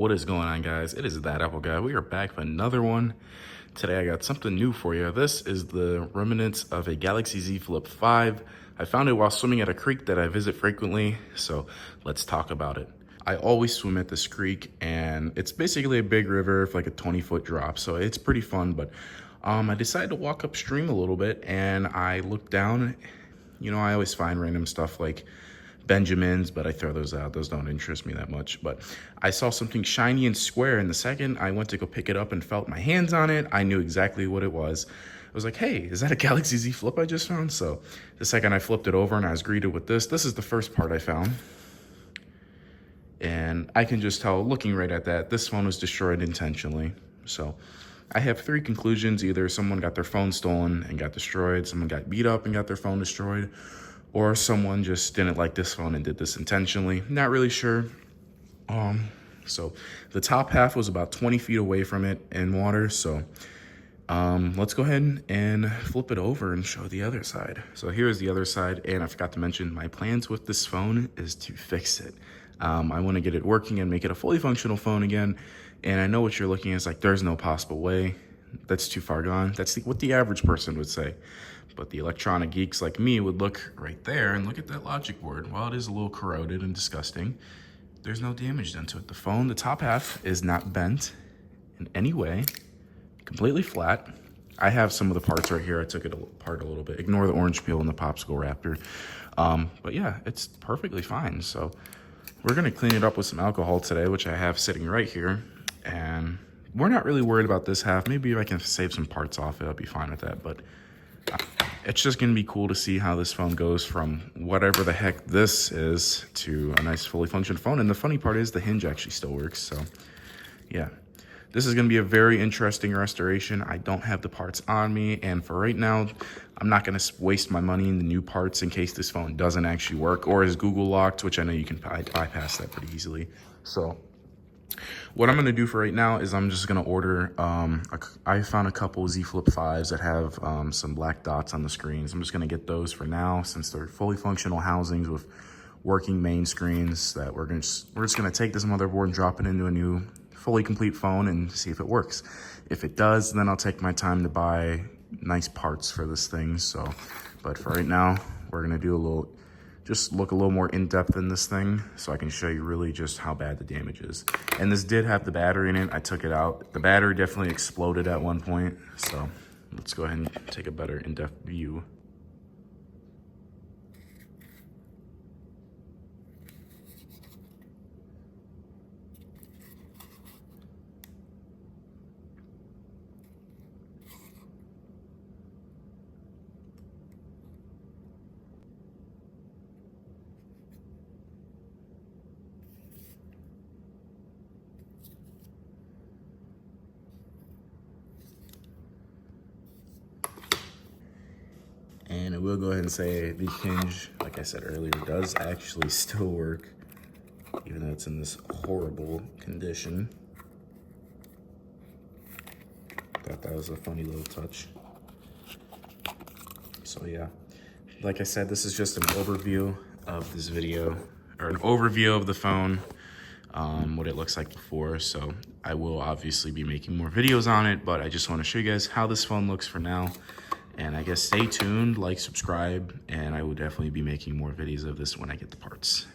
What is going on, guys? It is That Apple Guy. We are back with another one. Today I got something new for you. This is the remnants of a Galaxy Z Flip 5. I found it while swimming at a creek that I visit frequently, so let's talk about it. I always swim at this creek, and it's basically a big river with like a 20-foot drop, so it's pretty fun, but I decided to walk upstream a little bit, and I looked down. You know, I always find random stuff like Benjamins, but I throw those out. Those don't interest me that much. But I saw something shiny and square, and the second I went to go pick it up and felt my hands on it, I knew exactly what it was. I was like, hey, is that a Galaxy Z Flip I just found? So the second I flipped it over and I was greeted with this is the first part I found. And I can just tell, looking right at that, this phone was destroyed intentionally. So I have three conclusions. Either someone got their phone stolen and got destroyed, someone got beat up and got their phone destroyed, or someone just didn't like this phone and did this intentionally. Not really sure. So the top half was about 20 feet away from it in water. So let's go ahead and flip it over and show the other side. So here's the other side. And I forgot to mention, my plans with this phone is to fix it. I want to get it working and make it a fully functional phone again. And I know what you're looking at is like, there's no possible way. That's too far gone. That's what the average person would say. But the electronic geeks like me would look right there and look at that logic board. While it is a little corroded and disgusting, there's no damage done to it. The phone, the top half is not bent in any way, completely flat. I have some of the parts right here. I took it apart a little bit. Ignore the orange peel and the popsicle wrapper. But yeah, it's perfectly fine. So we're gonna clean it up with some alcohol today, which I have sitting right here. And we're not really worried about this half. Maybe if I can save some parts off it, I'll be fine with that. But it's just gonna be cool to see how this phone goes from whatever the heck this is to a nice fully functioning phone. And the funny part is the hinge actually still works. So yeah, this is gonna be a very interesting restoration. I don't have the parts on me, and for right now, I'm not gonna waste my money in the new parts in case this phone doesn't actually work or is Google locked, which I know you can bypass that pretty easily. So what I'm gonna do for right now is I'm just gonna order, I found a couple Z Flip 5s that have some black dots on the screens. I'm just gonna get those for now, since they're fully functional housings with working main screens, that we're just gonna take this motherboard and drop it into a new fully complete phone and see if it works. If it does, then I'll take my time to buy nice parts for this thing. So, but for right now, we're gonna do just look a little more in-depth in this thing so I can show you really just how bad the damage is. And this did have the battery in it. I took it out. The battery definitely exploded at one point. So let's go ahead and take a better in-depth view. And I will go ahead and say the hinge, like I said earlier, does actually still work, even though it's in this horrible condition. Thought that was a funny little touch. So yeah, like I said, this is just an overview of this video, or an overview of the phone, what it looks like before. So I will obviously be making more videos on it, but I just want to show you guys how this phone looks for now. And I guess stay tuned, like, subscribe, and I will definitely be making more videos of this when I get the parts.